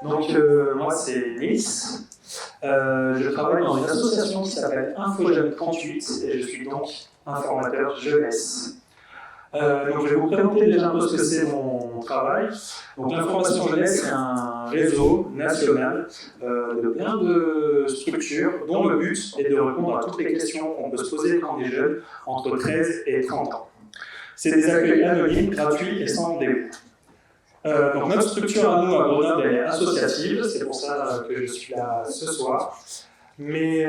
Donc, moi, c'est Nils. Je travaille dans une association qui s'appelle InfoJeune 38 et je suis donc informateur jeunesse. Donc, je vais vous présenter déjà un peu ce que c'est mon travail. Donc, l'information jeunesse, c'est un réseau national de plein de structures dont le but est de répondre à toutes les questions qu'on peut se poser quand on est jeune entre 13 et 30 ans. C'est des accueils anonymes, gratuits et sans rendez-vous. Donc notre structure à nous à Grenoble elle est associative, c'est pour ça que je suis là ce soir. Mais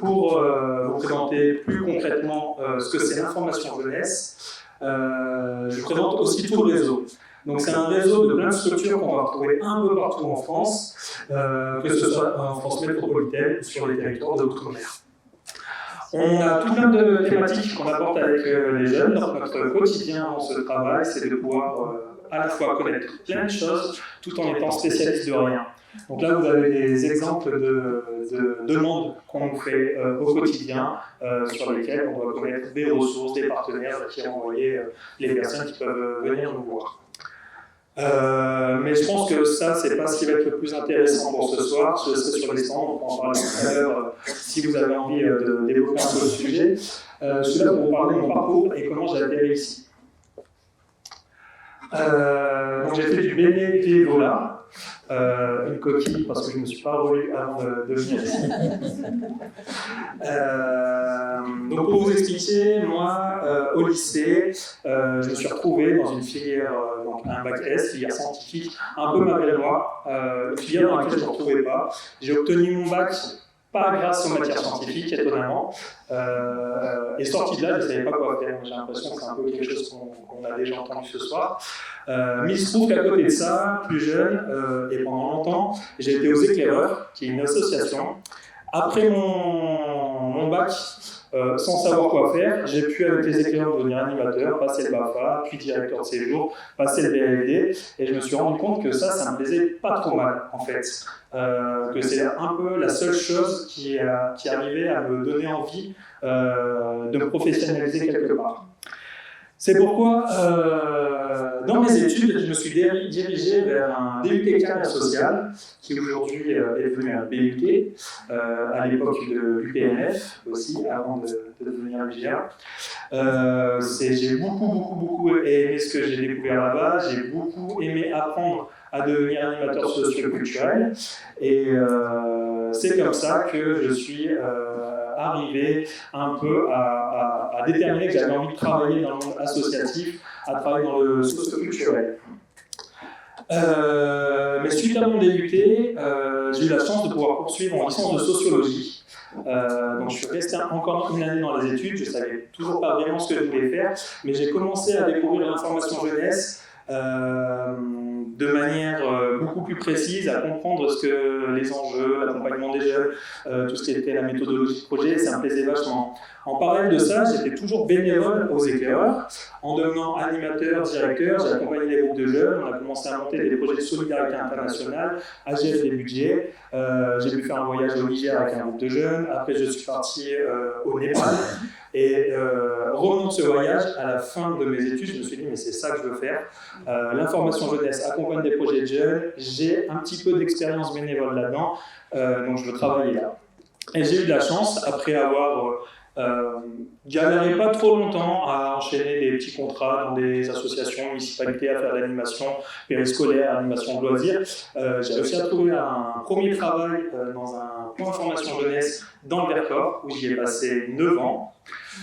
pour vous présenter plus concrètement ce que c'est l'information jeunesse, je présente aussi tout le réseau. Donc c'est un réseau de plein de structures qu'on va retrouver un peu partout en France, que ce soit en France métropolitaine ou sur les territoires de l'outre-mer. On a tout plein de thématiques qu'on apporte avec les jeunes. Donc notre quotidien dans ce travail, c'est de pouvoir à la fois connaître plein de choses tout en étant spécialiste de rien. Donc là, vous avez des exemples de demandes qu'on nous fait au quotidien sur lesquelles on doit connaître des ressources, des partenaires qui envoyer les personnes qui peuvent venir nous voir. Mais je pense que ça, c'est pas ce qui va être le plus intéressant pour ce soir. Je serai sur les stands, on en parler tout à l'heure si vous avez envie de développer un peu le sujet. Je suis là pour vous parler de mon parcours et comment j'ai atterri ici. Donc j'ai fait du bénévolat, une coquille parce que je ne me suis pas relu avant de venir ici. Donc pour vous expliquer, moi au lycée, je me suis retrouvé dans une filière, donc un bac S, filière scientifique, un peu malgré moi, une filière dans laquelle je ne me retrouvais pas. J'ai obtenu mon bac pas grâce aux matières scientifiques, étonnamment. Et sorti de là, je ne savais pas quoi faire. J'ai l'impression que c'est un peu quelque chose qu'on a déjà entendu ce soir. Mais il se trouve qu'à côté de ça, plus jeune, et pendant longtemps, j'ai été aux Éclaireurs, qui est une association. Après mon bac, sans savoir quoi faire, j'ai pu avec les Éclaireurs devenir animateur, passer le BAFA, puis directeur de séjour, passer le BLD, et je me suis rendu compte que ça me plaisait pas trop mal, en fait. Que c'est un peu la seule chose qui arrivait à me donner envie de me professionnaliser quelque part. C'est pourquoi, dans mes études, je me suis dirigé vers un DUT carrière sociale, qui aujourd'hui est devenu un BUT, à l'époque de l'UPNF aussi, avant de devenir l'UGA. J'ai beaucoup aimé ce que j'ai découvert là-bas, j'ai beaucoup aimé apprendre à devenir animateur socio-culturel, et c'est comme ça que je suis arrivé un peu à déterminer que j'avais envie de travailler dans le monde associatif, à travailler dans le socio-culturel. Mais suite à mon DUT, j'ai eu la chance de pouvoir poursuivre en licence de sociologie. Donc je suis resté encore une année dans les études, je ne savais toujours pas vraiment ce que je voulais faire, mais j'ai commencé à découvrir l'information jeunesse de manière beaucoup plus précise, à comprendre ce que les enjeux, l'accompagnement des jeunes, tout ce qui était la méthodologie de projet, ça me plaisait vachement. En parallèle de ça, j'étais toujours bénévole aux Éclaireurs. En devenant animateur, directeur, j'ai accompagné les groupes de jeunes, on a commencé à monter des projets de solidarité internationale, à gérer des budgets. J'ai pu faire un voyage au Niger avec un groupe de jeunes, après je suis parti au Népal. Et revenant de ce voyage, à la fin de mes études, je me suis dit mais c'est ça que je veux faire. L'information jeunesse accompagne des projets de jeunes, j'ai un petit peu d'expérience bénévole là-dedans, donc je veux travailler là. Et j'ai eu de la chance, après avoir galéré pas trop longtemps à enchaîner des petits contrats dans des associations, municipalités, à faire de l'animation périscolaire, animation de loisirs. J'ai réussi à trouver un premier travail dans un point de formation jeunesse dans le Vercors, où j'y ai passé 9 ans.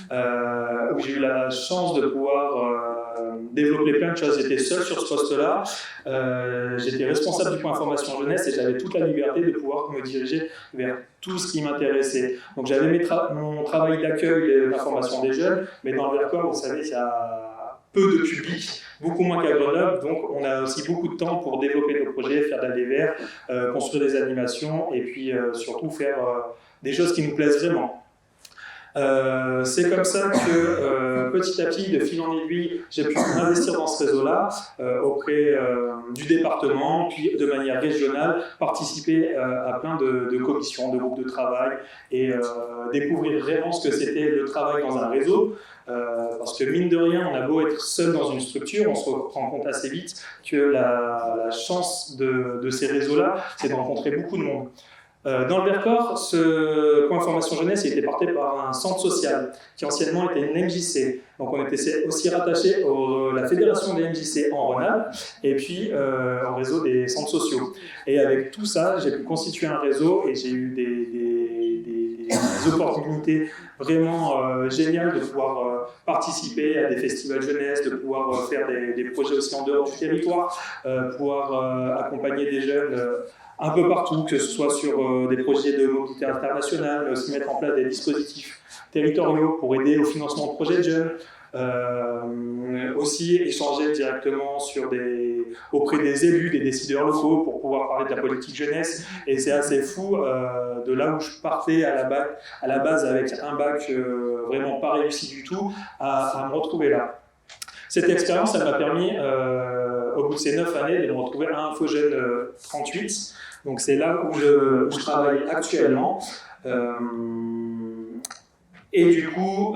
Où j'ai eu la chance de pouvoir développer plein de choses. J'étais seul sur ce poste-là, j'étais responsable du point information jeunesse et j'avais toute la liberté de pouvoir me diriger vers tout ce qui m'intéressait. Donc j'avais mon travail d'accueil et d'information des jeunes, mais dans le Vercors, vous savez, il y a peu de public, beaucoup moins qu'à Grenoble, donc on a aussi beaucoup de temps pour développer nos projets, faire de la DVR, construire des animations et puis surtout faire des choses qui nous plaisent vraiment. C'est comme ça que petit à petit, de fil en aiguille, j'ai pu investir dans ce réseau-là auprès du département, puis de manière régionale, participer à plein de commissions, de groupes de travail et découvrir vraiment ce que c'était le travail dans un réseau. Parce que mine de rien, on a beau être seul dans une structure, on se rend compte assez vite que la chance de ces réseaux-là, c'est de rencontrer beaucoup de monde. Dans le Vercors, ce point formation jeunesse était porté par un centre social qui anciennement était une MJC. Donc on était aussi rattaché à la fédération des MJC en Rhône-Alpes et puis au réseau des centres sociaux. Et avec tout ça, j'ai pu constituer un réseau et j'ai eu des opportunités vraiment géniales de pouvoir participer à des festivals jeunesse, de pouvoir faire des projets aussi en dehors du territoire, pouvoir accompagner des jeunes un peu partout, que ce soit sur des projets de mobilité internationale, mais aussi mettre en place des dispositifs territoriaux pour aider au financement de projets de jeunes, aussi échanger directement auprès des élus, des décideurs locaux pour pouvoir parler de la politique jeunesse. Et c'est assez fou, de là où je partais à la base avec un bac vraiment pas réussi du tout, à me retrouver là. Cette expérience, ça m'a permis, au bout de ces 9 années, de me retrouver à InfoJeune 38. Donc c'est là où je travaille actuellement. Et du coup,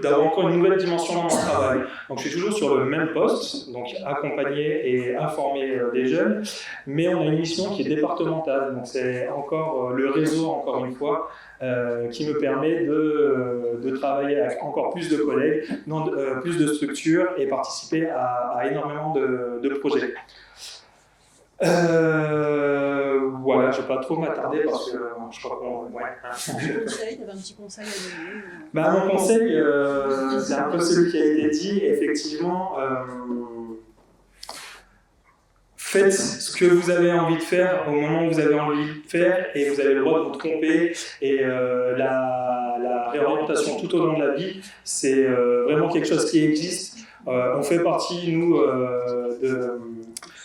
d'avoir encore une nouvelle dimension dans mon travail. Donc je suis toujours sur le même poste, donc accompagner et informer des jeunes, mais on a une mission qui est départementale. Donc c'est encore le réseau, encore une fois, qui me permet de travailler avec encore plus de collègues, dans plus de structures et participer à énormément de projets. Voilà, je ne vais pas trop m'attarder parce que je crois qu'on... Ouais. Tu avais un petit conseil à donner Mon conseil, c'est un peu celui qui a été dit. Effectivement, faites ce que vous avez envie de faire au moment où vous avez envie de faire et vous avez le droit de vous tromper. Et la réorientation tout au long de la vie, c'est vraiment quelque chose qui existe. On fait partie, nous,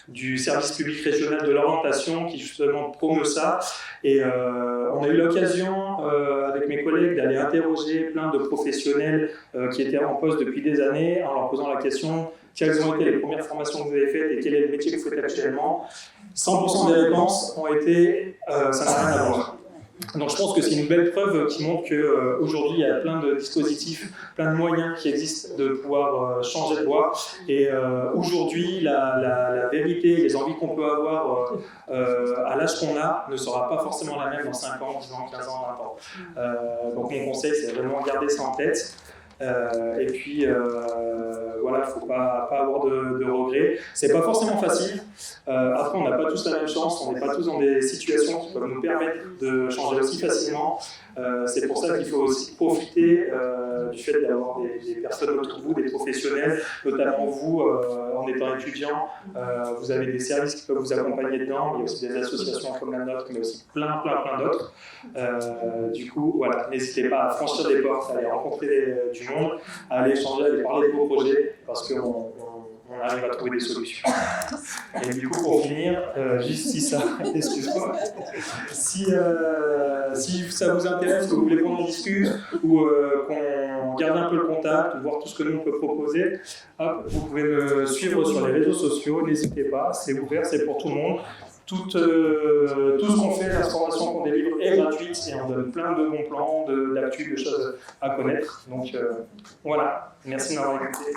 du service public régional de l'orientation qui justement promeut ça. Et on a eu l'occasion, avec mes collègues, d'aller interroger plein de professionnels qui étaient en poste depuis des années en leur posant la question quelles ont été les premières formations que vous avez faites et quel est le métier que vous faites actuellement. 100% des réponses ont été ça n'a rien à voir. Donc je pense que c'est une belle preuve qui montre qu'aujourd'hui il y a plein de dispositifs, plein de moyens qui existent de pouvoir changer de voie. Et aujourd'hui, la vérité, les envies qu'on peut avoir à l'âge qu'on a ne sera pas forcément la même dans 5 ans, 10 ans, 15 ans, 20 ans. Donc mon conseil, c'est vraiment garder ça en tête. Et puis voilà, il ne faut pas avoir de regrets. C'est pas forcément facile. Après, on n'a pas tous la même chance, on n'est pas tous dans des situations qui peuvent nous permettre de changer aussi facilement. C'est pour ça qu'il faut aussi profiter du fait d'avoir des personnes autour de vous, des professionnels, notamment vous, en étant étudiant, vous avez des services qui peuvent vous accompagner dedans, il y a aussi des associations comme la nôtre, mais aussi plein d'autres. Du coup, voilà, n'hésitez pas à franchir des portes, à aller rencontrer du monde, à aller échanger, à aller parler de vos projets, parce qu'on arrive à trouver des solutions. Et du coup, pour finir, juste si ça, excuse-moi, si ça vous intéresse, que vous voulez qu'on en discute, ou qu'on garde un peu le contact, ou voir tout ce que nous on peut proposer, hop, vous pouvez me suivre sur les réseaux sociaux, n'hésitez pas, c'est ouvert, c'est pour tout le monde. Tout ce qu'on fait, l'information qu'on délivre est gratuite et on donne plein de bons plans, d'actu, de choses à connaître. Donc voilà, merci de m'avoir écouté.